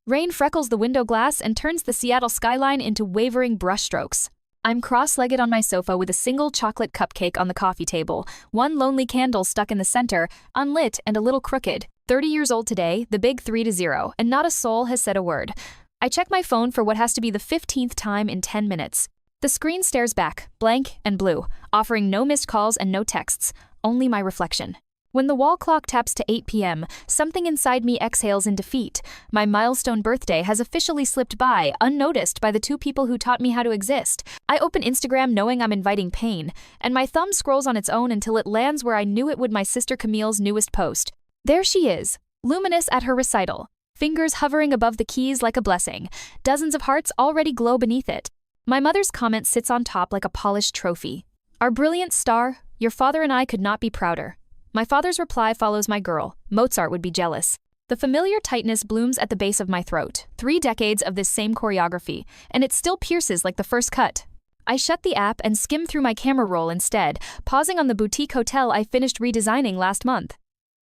Rain freckles the window glass and turns the Seattle skyline into wavering brushstrokes. I'm cross-legged on my sofa with a single chocolate cupcake on the coffee table, one lonely candle stuck in the center, unlit and a little crooked. 30 years old today, the big 3-0, and not a soul has said a word. I check my phone for what has to be the 15th time in 10 minutes. The screen stares back, blank and blue, offering no missed calls and no texts, only my reflection. When the wall clock taps to 8 p.m., something inside me exhales in defeat. My milestone birthday has officially slipped by, unnoticed by the two people who taught me how to exist. I open Instagram knowing I'm inviting pain, and my thumb scrolls on its own until it lands where I knew it would, my sister Camille's newest post. There she is, luminous at her recital, fingers hovering above the keys like a blessing. Dozens of hearts already glow beneath it. My mother's comment sits on top like a polished trophy. Our brilliant star, your father and I could not be prouder. My father's reply follows my girl. Mozart would be jealous. The familiar tightness blooms at the base of my throat. 3 decades of this same choreography, and it still pierces like the first cut. I shut the app and skim through my camera roll instead, pausing on the boutique hotel I finished redesigning last month.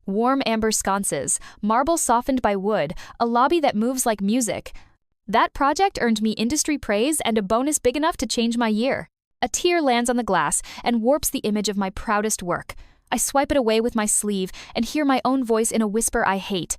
Warm amber sconces, marble softened by wood, a lobby that moves like music. That project earned me industry praise and a bonus big enough to change my year. A tear lands on the glass and warps the image of my proudest work. I swipe it away with my sleeve and hear my own voice in a whisper I hate.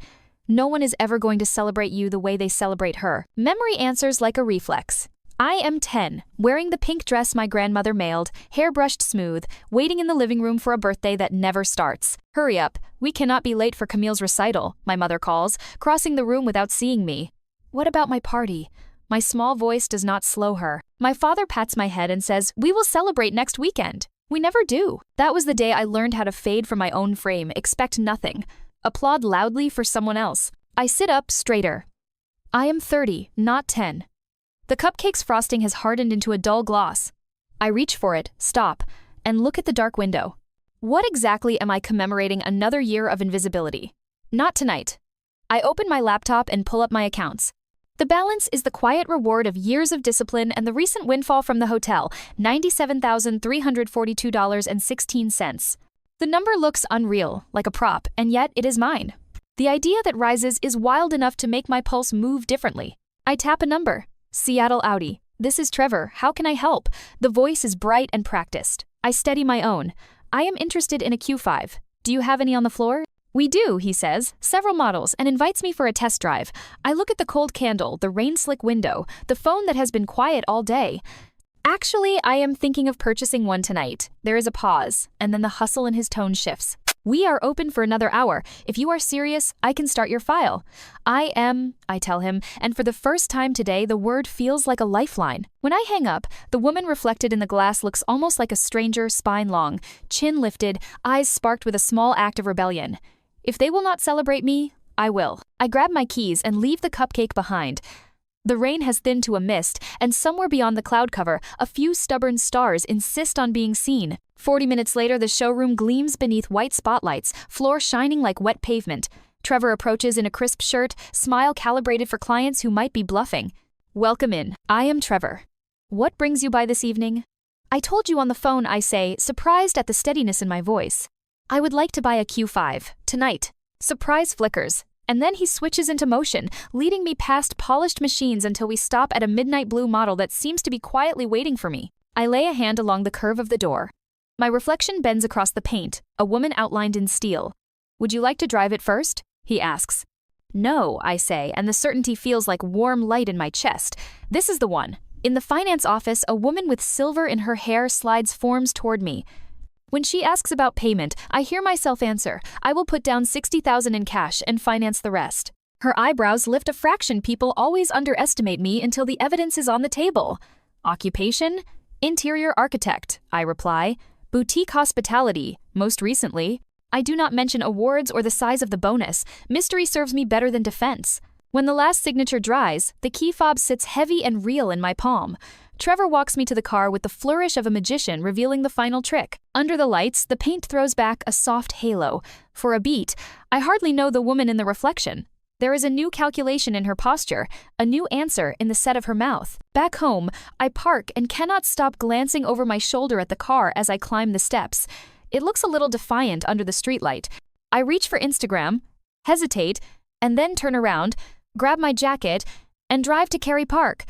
No one is ever going to celebrate you the way they celebrate her. Memory answers like a reflex. I am 10, wearing the pink dress my grandmother mailed, hair brushed smooth, waiting in the living room for a birthday that never starts. Hurry up, we cannot be late for Camille's recital, my mother calls, crossing the room without seeing me. What about my party? My small voice does not slow her. My father pats my head and says, we will celebrate next weekend. We never do. That was the day I learned how to fade from my own frame, expect nothing. Applaud loudly for someone else. I sit up straighter. I am 30, not 10. The cupcake's frosting has hardened into a dull gloss. I reach for it, stop, and look at the dark window. What exactly am I commemorating another year of invisibility? Not tonight. I open my laptop and pull up my accounts. The balance is the quiet reward of years of discipline and the recent windfall from the hotel, $97,342.16. The number looks unreal, like a prop, and yet it is mine. The idea that rises is wild enough to make my pulse move differently. I tap a number. Seattle Audi. This is Trevor. How can I help? The voice is bright and practiced. I steady my own. I am interested in a Q5. Do you have any on the floor? We do, he says, several models, and invites me for a test drive. I look at the cold candle, the rain-slick window, the phone that has been quiet all day. Actually, I am thinking of purchasing one tonight. There is a pause, and then the hustle in his tone shifts. We are open for another hour. If you are serious, I can start your file. I tell him, and for the first time today, the word feels like a lifeline. When I hang up, the woman reflected in the glass looks almost like a stranger, spine long, chin lifted, eyes sparked with a small act of rebellion. If they will not celebrate me, I will. I grab my keys and leave the cupcake behind. The rain has thinned to a mist, and somewhere beyond the cloud cover, a few stubborn stars insist on being seen. 40 minutes later, the showroom gleams beneath white spotlights, floor shining like wet pavement. Trevor approaches in a crisp shirt, smile calibrated for clients who might be bluffing. Welcome in. I am Trevor. What brings you by this evening? I told you on the phone, I say, surprised at the steadiness in my voice. I would like to buy a Q5, tonight. Surprise flickers, and then he switches into motion, leading me past polished machines until we stop at a midnight blue model that seems to be quietly waiting for me. I lay a hand along the curve of the door. My reflection bends across the paint, a woman outlined in steel. Would you like to drive it first? He asks. No, I say, and the certainty feels like warm light in my chest. This is the one. In the finance office, a woman with silver in her hair slides forms toward me. When she asks about payment, I hear myself answer, I will put down $60,000 in cash and finance the rest. Her eyebrows lift a fraction. People always underestimate me until the evidence is on the table. Occupation? Interior architect, I reply. Boutique hospitality, most recently. I do not mention awards or the size of the bonus. Mystery serves me better than defense. When the last signature dries, the key fob sits heavy and real in my palm. Trevor walks me to the car with the flourish of a magician revealing the final trick. Under the lights, the paint throws back a soft halo. For a beat, I hardly know the woman in the reflection. There is a new calculation in her posture, a new answer in the set of her mouth. Back home, I park and cannot stop glancing over my shoulder at the car as I climb the steps. It looks a little defiant under the streetlight. I reach for Instagram, hesitate, and then turn around. grab my jacket, and drive to Cary Park.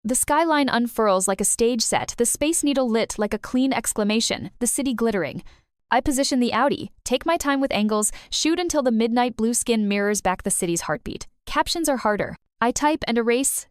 The skyline unfurls like a stage set, the Space Needle lit like a clean exclamation, the city glittering. I position the Audi, take my time with angles, shoot until the midnight blue skin mirrors back the city's heartbeat. Captions are harder. I type and erase,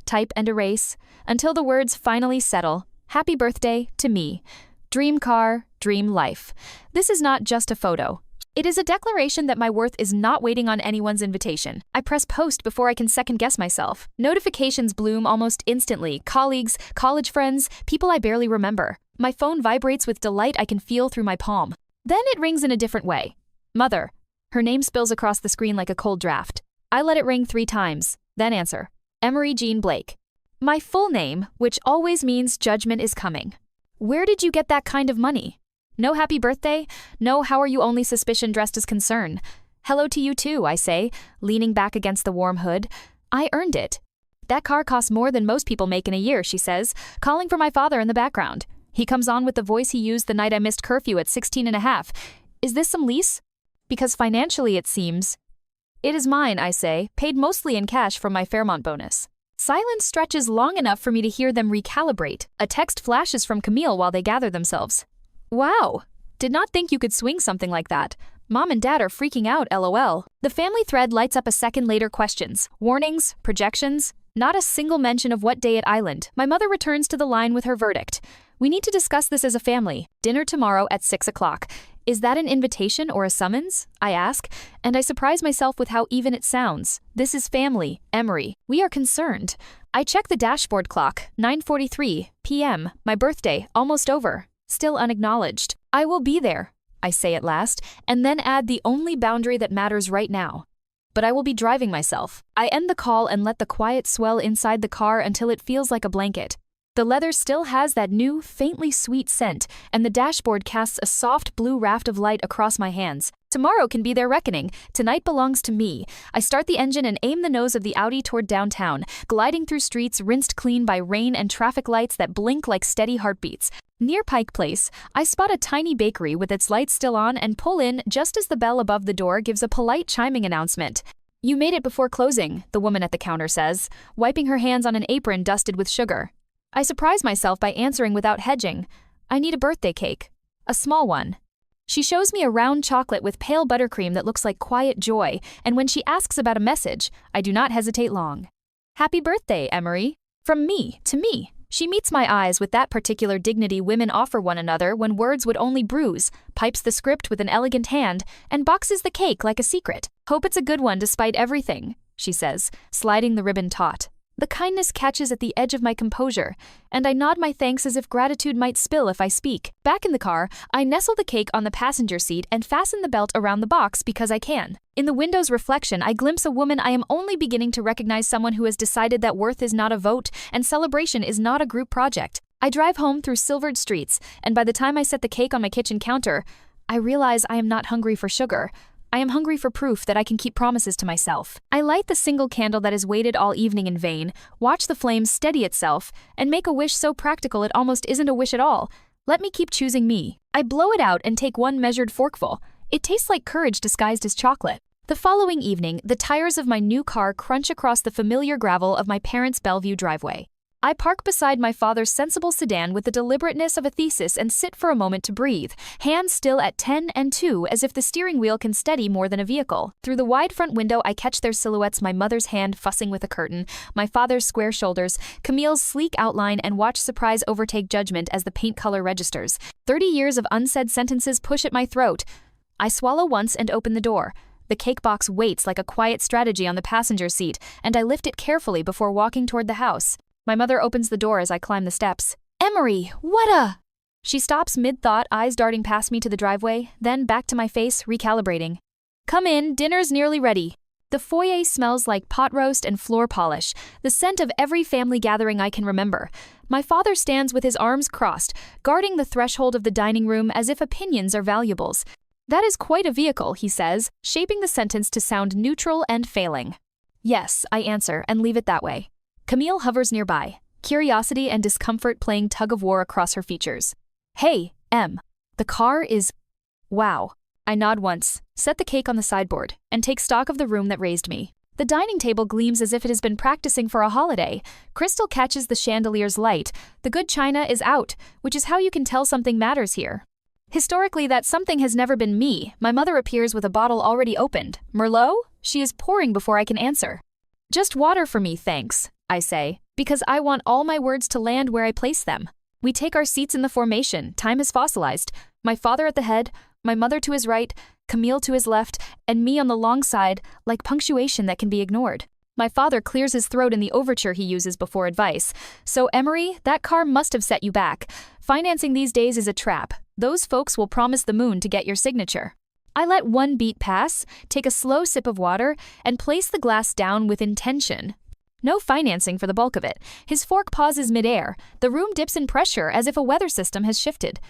until the words finally settle. Happy birthday to me. Dream car, dream life. This is not just a photo. It is a declaration that my worth is not waiting on anyone's invitation. I press post before I can second-guess myself. Notifications bloom almost instantly. Colleagues, college friends, people I barely remember. My phone vibrates with delight I can feel through my palm. Then it rings in a different way. Mother. Her name spills across the screen like a cold draft. I let it ring 3 times, then answer. Emery Jean Blake. My full name, which always means judgment is coming. Where did you get that kind of money? No happy birthday? No how are you only suspicion dressed as concern. Hello to you too, I say, leaning back against the warm hood. I earned it. That car costs more than most people make in a year, she says, calling for my father in the background. He comes on with the voice he used the night I missed curfew at 16 and a half. Is this some lease? Because financially it seems. It is mine, I say, paid mostly in cash from my Fairmont bonus. Silence stretches long enough for me to hear them recalibrate. A text flashes from Camille while they gather themselves. Wow, did not think you could swing something like that. Mom and Dad are freaking out, LOL. The family thread lights up a second later. Questions, warnings, projections. Not a single mention of what day at Island. My mother returns to the line with her verdict. We need to discuss this as a family. Dinner tomorrow at 6 o'clock. Is that an invitation or a summons? I ask, and I surprise myself with how even it sounds. This is family, Emery. We are concerned. I check the dashboard clock, 9:43 p.m., my birthday, almost over. Still unacknowledged. I will be there, I say at last, and then add the only boundary that matters right now. But I will be driving myself. I end the call and let the quiet swell inside the car until it feels like a blanket. The leather still has that new, faintly sweet scent, and the dashboard casts a soft blue raft of light across my hands. Tomorrow can be their reckoning. Tonight belongs to me. I start the engine and aim the nose of the Audi toward downtown, gliding through streets rinsed clean by rain and traffic lights that blink like steady heartbeats. Near Pike Place, I spot a tiny bakery with its lights still on and pull in just as the bell above the door gives a polite chiming announcement. You made it before closing, the woman at the counter says, wiping her hands on an apron dusted with sugar. I surprise myself by answering without hedging. I need a birthday cake. A small one. She shows me a round chocolate with pale buttercream that looks like quiet joy, and when she asks about a message, I do not hesitate long. Happy birthday, Emery. From me to me. She meets my eyes with that particular dignity women offer one another when words would only bruise, pipes the script with an elegant hand, and boxes the cake like a secret. Hope it's a good one despite everything, she says, sliding the ribbon taut. The kindness catches at the edge of my composure, and I nod my thanks as if gratitude might spill if I speak. Back in the car, I nestle the cake on the passenger seat and fasten the belt around the box because I can. In the window's reflection, I glimpse a woman I am only beginning to recognize, someone who has decided that worth is not a vote and celebration is not a group project. I drive home through silvered streets, and by the time I set the cake on my kitchen counter, I realize I am not hungry for sugar. I am hungry for proof that I can keep promises to myself. I light the single candle that has waited all evening in vain, watch the flame steady itself, and make a wish so practical it almost isn't a wish at all. Let me keep choosing me. I blow it out and take one measured forkful. It tastes like courage disguised as chocolate. The following evening, the tires of my new car crunch across the familiar gravel of my parents' Bellevue driveway. I park beside my father's sensible sedan with the deliberateness of a thesis and sit for a moment to breathe, hands still at 10 and 2 as if the steering wheel can steady more than a vehicle. Through the wide front window I catch their silhouettes, my mother's hand fussing with a curtain, my father's square shoulders, Camille's sleek outline, and watch surprise overtake judgment as the paint color registers. 30 years of unsaid sentences push at my throat. I swallow once and open the door. The cake box waits like a quiet strategy on the passenger seat, and I lift it carefully before walking toward the house. My mother opens the door as I climb the steps. Emery, what a... She stops mid-thought, eyes darting past me to the driveway, then back to my face, recalibrating. Come in, dinner's nearly ready. The foyer smells like pot roast and floor polish, the scent of every family gathering I can remember. My father stands with his arms crossed, guarding the threshold of the dining room as if opinions are valuables. That is quite a vehicle, he says, shaping the sentence to sound neutral and failing. Yes, I answer, and leave it that way. Camille hovers nearby, curiosity and discomfort playing tug-of-war across her features. Hey, Em. The car is... Wow. I nod once, set the cake on the sideboard, and take stock of the room that raised me. The dining table gleams as if it has been practicing for a holiday. Crystal catches the chandelier's light. The good china is out, which is how you can tell something matters here. Historically, that something has never been me. My mother appears with a bottle already opened. Merlot? She is pouring before I can answer. Just water for me, thanks, I say, because I want all my words to land where I place them. We take our seats in the formation. Time is fossilized. My father at the head, my mother to his right, Camille to his left, and me on the long side, like punctuation that can be ignored. My father clears his throat in the overture he uses before advice. So, Emery, that car must have set you back. Financing these days is a trap. Those folks will promise the moon to get your signature. I let one beat pass, take a slow sip of water, and place the glass down with intention. No financing for the bulk of it. His fork pauses midair. The room dips in pressure as if a weather system has shifted.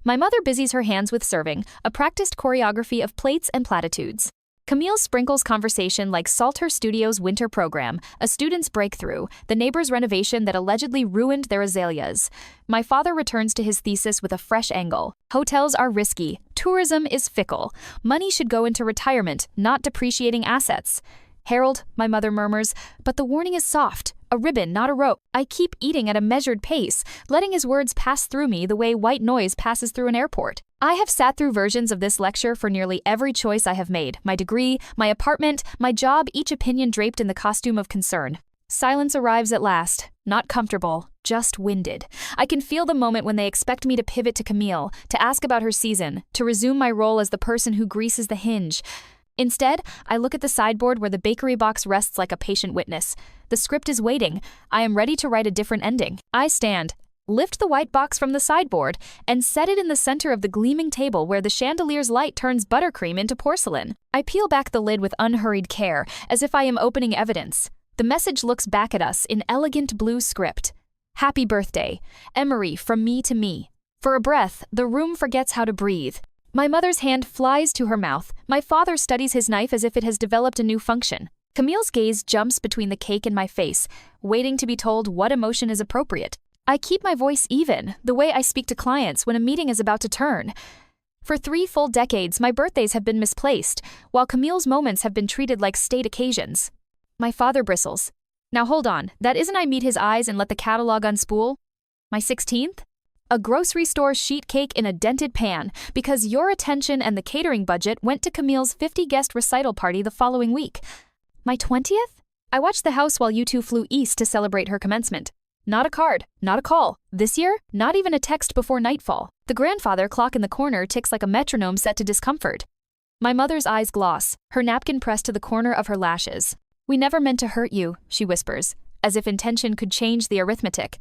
My mother busies her hands with serving, a practiced choreography of plates and platitudes. Camille sprinkles conversation like Salter Studios' winter program, a student's breakthrough, the neighbor's renovation that allegedly ruined their azaleas. My father returns to his thesis with a fresh angle. Hotels are risky. Tourism is fickle. Money should go into retirement, not depreciating assets. Harold, my mother murmurs, but the warning is soft. A ribbon, not a rope. I keep eating at a measured pace, letting his words pass through me the way white noise passes through an airport. I have sat through versions of this lecture for nearly every choice I have made. My degree, my apartment, my job, each opinion draped in the costume of concern. Silence arrives at last. Not comfortable, just winded. I can feel the moment when they expect me to pivot to Camille, to ask about her season, to resume my role as the person who greases the hinge. Instead, I look at the sideboard where the bakery box rests like a patient witness. The script is waiting. I am ready to write a different ending. I stand, lift the white box from the sideboard, and set it in the center of the gleaming table where the chandelier's light turns buttercream into porcelain. I peel back the lid with unhurried care, as if I am opening evidence. The message looks back at us in elegant blue script. Happy birthday, Emery, from me to me. For a breath, the room forgets how to breathe. My mother's hand flies to her mouth. My father studies his knife as if it has developed a new function. Camille's gaze jumps between the cake and my face, waiting to be told what emotion is appropriate. I keep my voice even, the way I speak to clients when a meeting is about to turn. For 3 full decades, my birthdays have been misplaced, while Camille's moments have been treated like state occasions. My father bristles. Now hold on, that isn't I meet his eyes and let the catalog unspool? My 16th? A grocery store sheet cake in a dented pan, because your attention and the catering budget went to Camille's 50-guest recital party the following week. My 20th? I watched the house while you two flew east to celebrate her commencement. Not a card, not a call. This year, not even a text before nightfall. The grandfather clock in the corner ticks like a metronome set to discomfort. My mother's eyes gloss, her napkin pressed to the corner of her lashes. We never meant to hurt you, she whispers, as if intention could change the arithmetic.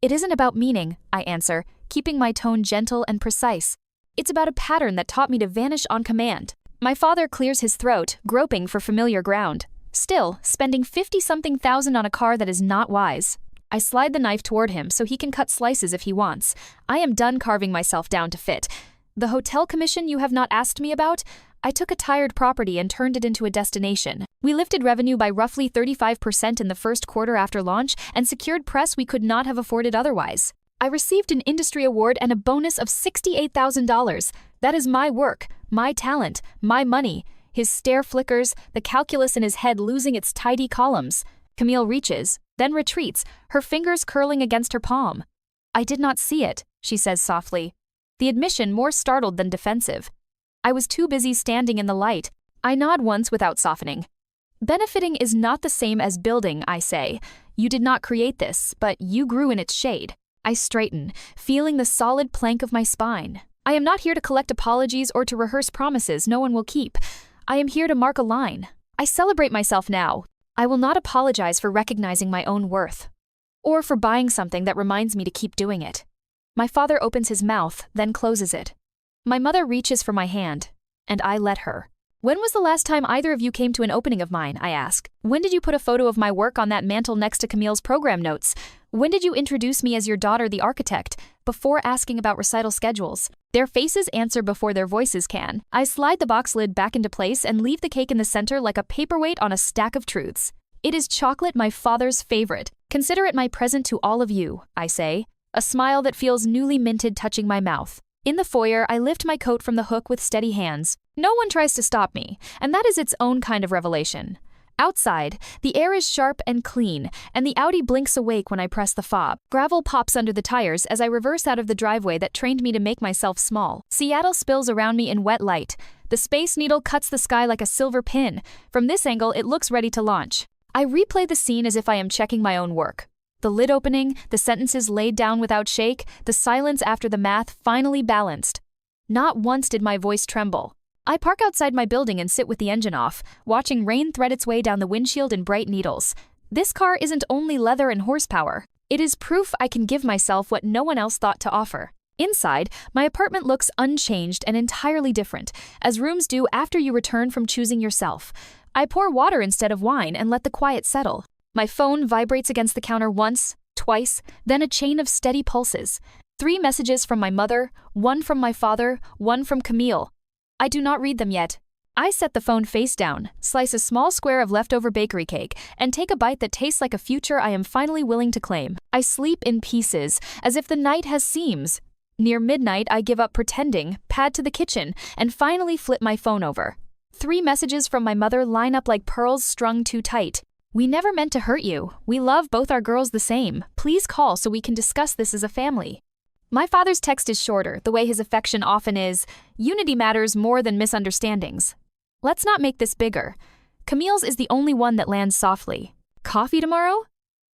It isn't about meaning, I answer, keeping my tone gentle and precise. It's about a pattern that taught me to vanish on command. My father clears his throat, groping for familiar ground. Still, spending 50-something thousand on a car that is not wise. I slide the knife toward him so he can cut slices if he wants. I am done carving myself down to fit. The hotel commission you have not asked me about? I took a tired property and turned it into a destination. We lifted revenue by roughly 35% in the first quarter after launch and secured press we could not have afforded otherwise. I received an industry award and a bonus of $68,000. That is my work, my talent, my money. His stare flickers, the calculus in his head losing its tidy columns. Camille reaches, then retreats, her fingers curling against her palm. I did not see it, she says softly. The admission more startled than defensive. I was too busy standing in the light. I nod once without softening. Benefiting is not the same as building, I say. You did not create this, but you grew in its shade. I straighten, feeling the solid plank of my spine. I am not here to collect apologies or to rehearse promises no one will keep. I am here to mark a line. I celebrate myself now. I will not apologize for recognizing my own worth, or for buying something that reminds me to keep doing it. My father opens his mouth, then closes it. My mother reaches for my hand, and I let her. When was the last time either of you came to an opening of mine, I ask? When did you put a photo of my work on that mantle next to Camille's program notes? When did you introduce me as your daughter, the architect, before asking about recital schedules? Their faces answer before their voices can. I slide the box lid back into place and leave the cake in the center like a paperweight on a stack of truths. It is chocolate, my father's favorite. Consider it my present to all of you, I say, a smile that feels newly minted touching my mouth. In the foyer, I lift my coat from the hook with steady hands. No one tries to stop me, and that is its own kind of revelation. Outside, the air is sharp and clean, and the Audi blinks awake when I press the fob. Gravel pops under the tires as I reverse out of the driveway that trained me to make myself small. Seattle spills around me in wet light. The Space Needle cuts the sky like a silver pin. From this angle, it looks ready to launch. I replay the scene as if I am checking my own work. The lid opening, the sentences laid down without shake, the silence after the math finally balanced. Not once did my voice tremble. I park outside my building and sit with the engine off, watching rain thread its way down the windshield in bright needles. This car isn't only leather and horsepower. It is proof I can give myself what no one else thought to offer. Inside, my apartment looks unchanged and entirely different, as rooms do after you return from choosing yourself. I pour water instead of wine and let the quiet settle. My phone vibrates against the counter once, twice, then a chain of steady pulses. 3 messages from my mother, 1 from my father, 1 from Camille. I do not read them yet. I set the phone face down, slice a small square of leftover bakery cake, and take a bite that tastes like a future I am finally willing to claim. I sleep in pieces, as if the night has seams. Near midnight, I give up pretending, pad to the kitchen, and finally flip my phone over. 3 messages from my mother line up like pearls strung too tight. We never meant to hurt you. We love both our girls the same. Please call so we can discuss this as a family. My father's text is shorter, the way his affection often is. Unity matters more than misunderstandings. Let's not make this bigger. Camille's is the only one that lands softly. Coffee tomorrow?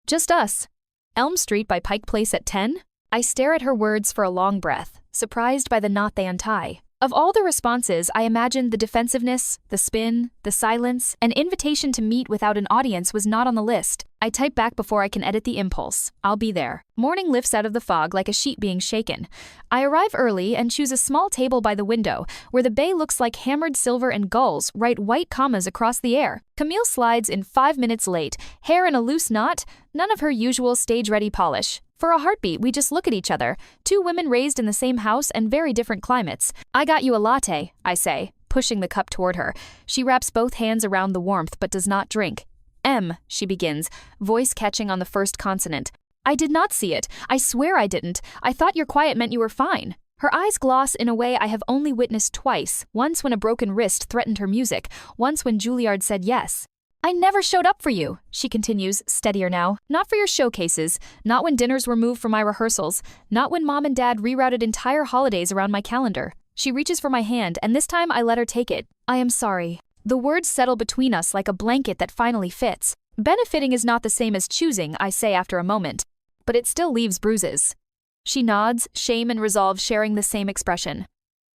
Just us. Elm Street by Pike Place at 10? I stare at her words for a long breath, surprised by the knot they untie. Of all the responses, I imagined the defensiveness, the spin, the silence, an invitation to meet without an audience was not on the list. I type back before I can edit the impulse. I'll be there. Morning lifts out of the fog like a sheet being shaken. I arrive early and choose a small table by the window, where the bay looks like hammered silver and gulls write white commas across the air. Camille slides in 5 minutes late, hair in a loose knot, none of her usual stage-ready polish. For a heartbeat, we just look at each other, 2 women raised in the same house and very different climates. I got you a latte, I say, pushing the cup toward her. She wraps both hands around the warmth but does not drink. M, she begins, voice catching on the first consonant. I did not see it. I swear I didn't. I thought your quiet meant you were fine. Her eyes gloss in a way I have only witnessed twice, once when a broken wrist threatened her music, once when Juilliard said yes. I never showed up for you, she continues, steadier now. Not for your showcases, not when dinners were moved from my rehearsals, not when mom and dad rerouted entire holidays around my calendar. She reaches for my hand, and this time I let her take it. I am sorry. The words settle between us like a blanket that finally fits. Benefiting is not the same as choosing, I say after a moment. But it still leaves bruises. She nods, shame and resolve sharing the same expression.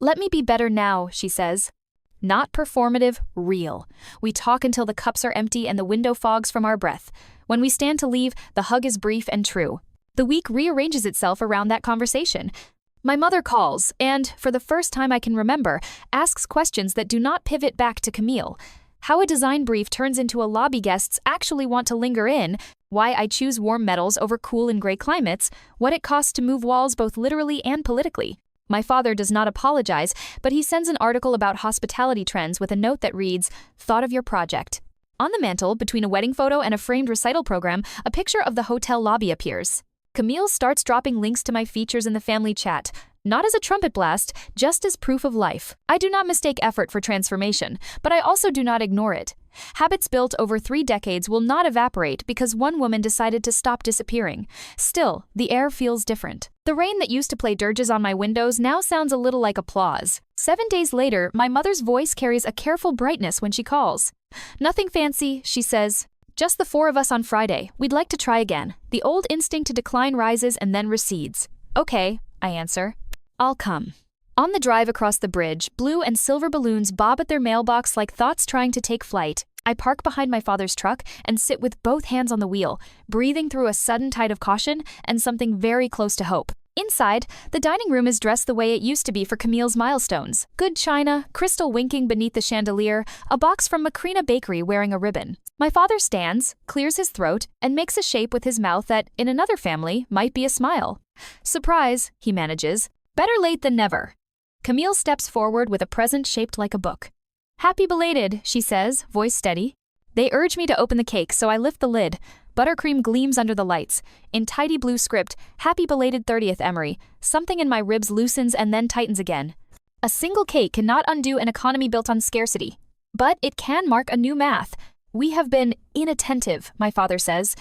Let me be better now, she says. Not performative, real. We talk until the cups are empty and the window fogs from our breath. When we stand to leave, the hug is brief and true. The week rearranges itself around that conversation. My mother calls and, for the first time I can remember, asks questions that do not pivot back to Camille. How a design brief turns into a lobby guests actually want to linger in, why I choose warm metals over cool and gray climates, what it costs to move walls both literally and politically. My father does not apologize, but he sends an article about hospitality trends with a note that reads, "Thought of your project." On the mantel, between a wedding photo and a framed recital program, a picture of the hotel lobby appears. Camille starts dropping links to my features in the family chat, not as a trumpet blast, just as proof of life. I do not mistake effort for transformation, but I also do not ignore it. Habits built over 3 decades will not evaporate because one woman decided to stop disappearing. Still, the air feels different. The rain that used to play dirges on my windows now sounds a little like applause. 7 days later, my mother's voice carries a careful brightness when she calls. Nothing fancy, she says. Just the 4 of us on Friday. We'd like to try again. The old instinct to decline rises and then recedes. Okay, I answer. I'll come. On the drive across the bridge, blue and silver balloons bob at their mailbox like thoughts trying to take flight. I park behind my father's truck and sit with both hands on the wheel, breathing through a sudden tide of caution and something very close to hope. Inside, the dining room is dressed the way it used to be for Camille's milestones. Good china, crystal winking beneath the chandelier, a box from Macrina Bakery wearing a ribbon. My father stands, clears his throat, and makes a shape with his mouth that, in another family, might be a smile. Surprise, he manages. Better late than never. Camille steps forward with a present shaped like a book. Happy belated, she says, voice steady. They urge me to open the cake, so I lift the lid. Buttercream gleams under the lights. In tidy blue script, happy belated 30th Emery. Something in my ribs loosens and then tightens again. A single cake cannot undo an economy built on scarcity. But it can mark a new math. We have been inattentive, my father says,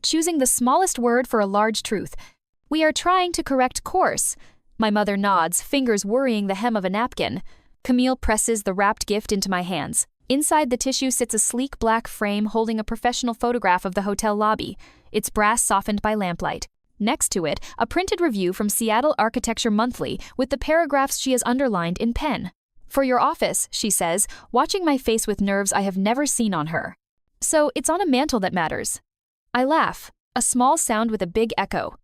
choosing the smallest word for a large truth. We are trying to correct course. My mother nods, fingers worrying the hem of a napkin. Camille presses the wrapped gift into my hands. Inside the tissue sits a sleek black frame holding a professional photograph of the hotel lobby, its brass softened by lamplight. Next to it, a printed review from Seattle Architecture Monthly with the paragraphs she has underlined in pen. For your office, she says, watching my face with nerves I have never seen on her. So it's on a mantle that matters. I laugh, a small sound with a big echo.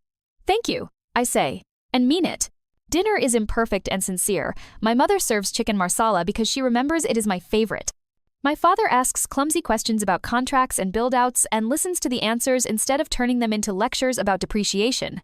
Thank you, I say, and mean it. Dinner is imperfect and sincere. My mother serves chicken marsala because she remembers it is my favorite. My father asks clumsy questions about contracts and build-outs and listens to the answers instead of turning them into lectures about depreciation.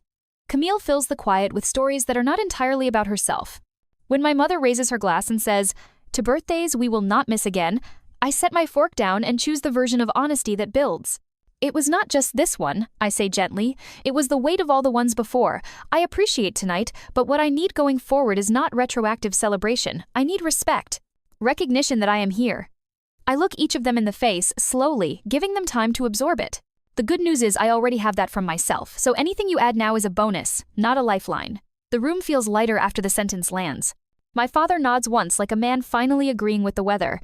Camille fills the quiet with stories that are not entirely about herself. When my mother raises her glass and says, "To birthdays we will not miss again," I set my fork down and choose the version of honesty that builds. It was not just this one, I say gently. It was the weight of all the ones before. I appreciate tonight, but what I need going forward is not retroactive celebration. I need respect. Recognition that I am here. I look each of them in the face, slowly, giving them time to absorb it. The good news is I already have that from myself, so anything you add now is a bonus, not a lifeline. The room feels lighter after the sentence lands. My father nods once like a man finally agreeing with the weather.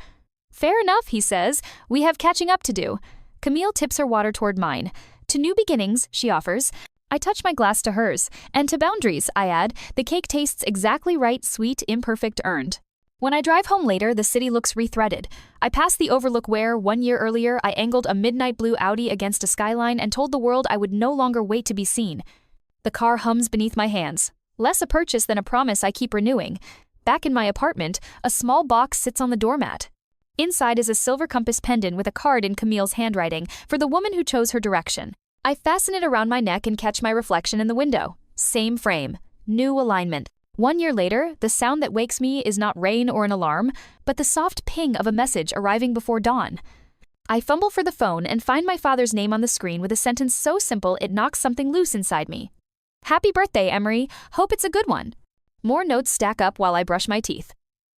Fair enough, he says. We have catching up to do. Camille tips her water toward mine. To new beginnings, she offers. I touch my glass to hers. And to boundaries, I add. The cake tastes exactly right, sweet, imperfect, earned. When I drive home later, the city looks rethreaded. I pass the overlook where, 1 year earlier, I angled a midnight blue Audi against a skyline and told the world I would no longer wait to be seen. The car hums beneath my hands. Less a purchase than a promise I keep renewing. Back in my apartment, a small box sits on the doormat. Inside is a silver compass pendant with a card in Camille's handwriting for the woman who chose her direction. I fasten it around my neck and catch my reflection in the window. Same frame. New alignment. 1 year later, the sound that wakes me is not rain or an alarm, but the soft ping of a message arriving before dawn. I fumble for the phone and find my father's name on the screen with a sentence so simple it knocks something loose inside me. Happy birthday, Emery. Hope it's a good one. More notes stack up while I brush my teeth.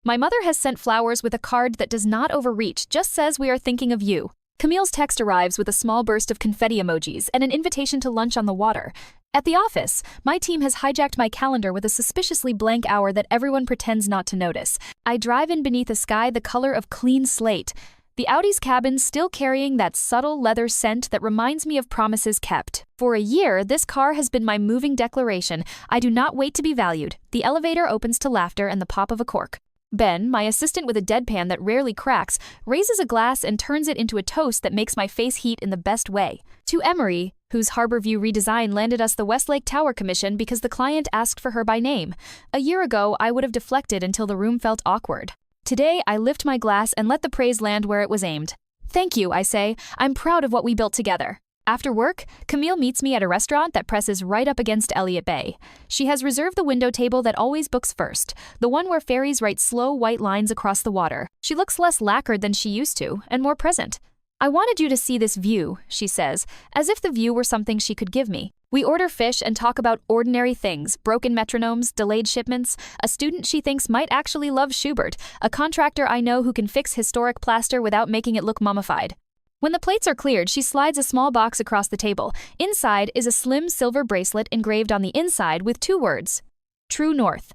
My mother has sent flowers with a card that does not overreach, just says we are thinking of you. Camille's text arrives with a small burst of confetti emojis and an invitation to lunch on the water. At the office, my team has hijacked my calendar with a suspiciously blank hour that everyone pretends not to notice. I drive in beneath a sky the color of clean slate. The Audi's cabin still carrying that subtle leather scent that reminds me of promises kept. For a year, this car has been my moving declaration. I do not wait to be valued. The elevator opens to laughter and the pop of a cork. Ben, my assistant with a deadpan that rarely cracks, raises a glass and turns it into a toast that makes my face heat in the best way. To Emery, whose Harborview redesign landed us the Westlake Tower commission because the client asked for her by name. A year ago, I would have deflected until the room felt awkward. Today, I lift my glass and let the praise land where it was aimed. Thank you, I say. I'm proud of what we built together. After work, Camille meets me at a restaurant that presses right up against Elliott Bay. She has reserved the window table that always books first, the one where ferries write slow white lines across the water. She looks less lacquered than she used to, and more present. I wanted you to see this view, she says, as if the view were something she could give me. We order fish and talk about ordinary things, broken metronomes, delayed shipments, a student she thinks might actually love Schubert, a contractor I know who can fix historic plaster without making it look mummified. When the plates are cleared, she slides a small box across the table. Inside is a slim silver bracelet engraved on the inside with 2 words, True North.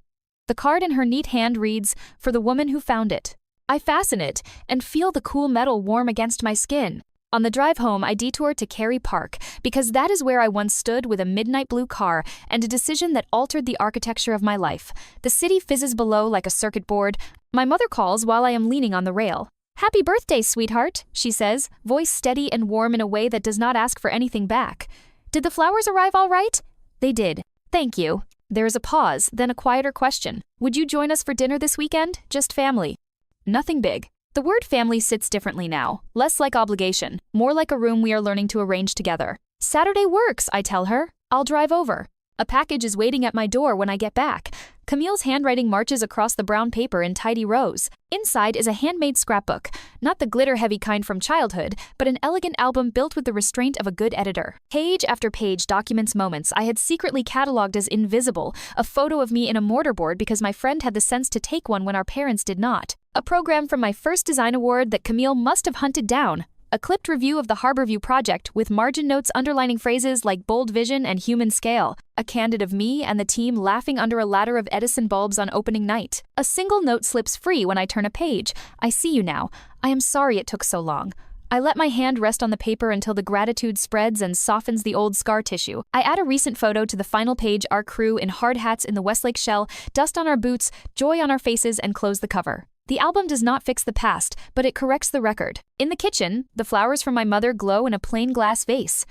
The card in her neat hand reads, For the woman who found it. I fasten it and feel the cool metal warm against my skin. On the drive home, I detour to Cary Park because that is where I once stood with a midnight blue car and a decision that altered the architecture of my life. The city fizzes below like a circuit board. My mother calls while I am leaning on the rail. Happy birthday, sweetheart, she says, voice steady and warm in a way that does not ask for anything back. Did the flowers arrive all right? They did. Thank you. There is a pause, then a quieter question. Would you join us for dinner this weekend? Just family. Nothing big. The word family sits differently now, less like obligation, more like a room we are learning to arrange together. Saturday works, I tell her. I'll drive over. A package is waiting at my door when I get back. Camille's handwriting marches across the brown paper in tidy rows. Inside is a handmade scrapbook, not the glitter-heavy kind from childhood, but an elegant album built with the restraint of a good editor. Page after page documents moments I had secretly cataloged as invisible, a photo of me in a mortarboard because my friend had the sense to take one when our parents did not. A program from my first design award that Camille must have hunted down. A clipped review of the Harborview project with margin notes underlining phrases like bold vision and human scale. A candid of me and the team laughing under a ladder of Edison bulbs on opening night. A single note slips free when I turn a page. I see you now. I am sorry it took so long. I let my hand rest on the paper until the gratitude spreads and softens the old scar tissue. I add a recent photo to the final page, our crew in hard hats in the Westlake shell, dust on our boots, joy on our faces, and close the cover. The album does not fix the past, but it corrects the record. In the kitchen, the flowers from my mother glow in a plain glass vase.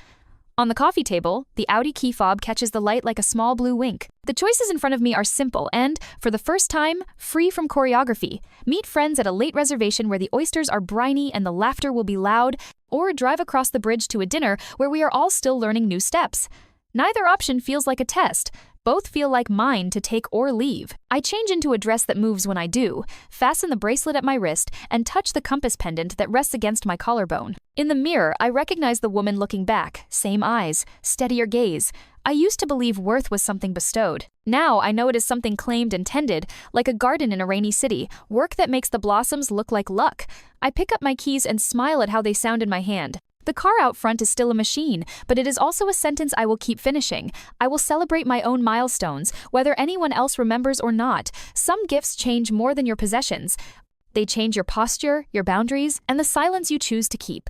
On the coffee table, the Audi key fob catches the light like a small blue wink. The choices in front of me are simple and, for the first time, free from choreography. Meet friends at a late reservation where the oysters are briny and the laughter will be loud, or drive across the bridge to a dinner where we are all still learning new steps. Neither option feels like a test. Both feel like mine to take or leave. I change into a dress that moves when I do, fasten the bracelet at my wrist, and touch the compass pendant that rests against my collarbone. In the mirror, I recognize the woman looking back, same eyes, steadier gaze. I used to believe worth was something bestowed. Now I know it is something claimed and tended, like a garden in a rainy city, work that makes the blossoms look like luck. I pick up my keys and smile at how they sound in my hand. The car out front is still a machine, but it is also a sentence I will keep finishing. I will celebrate my own milestones, whether anyone else remembers or not. Some gifts change more than your possessions. They change your posture, your boundaries, and the silence you choose to keep.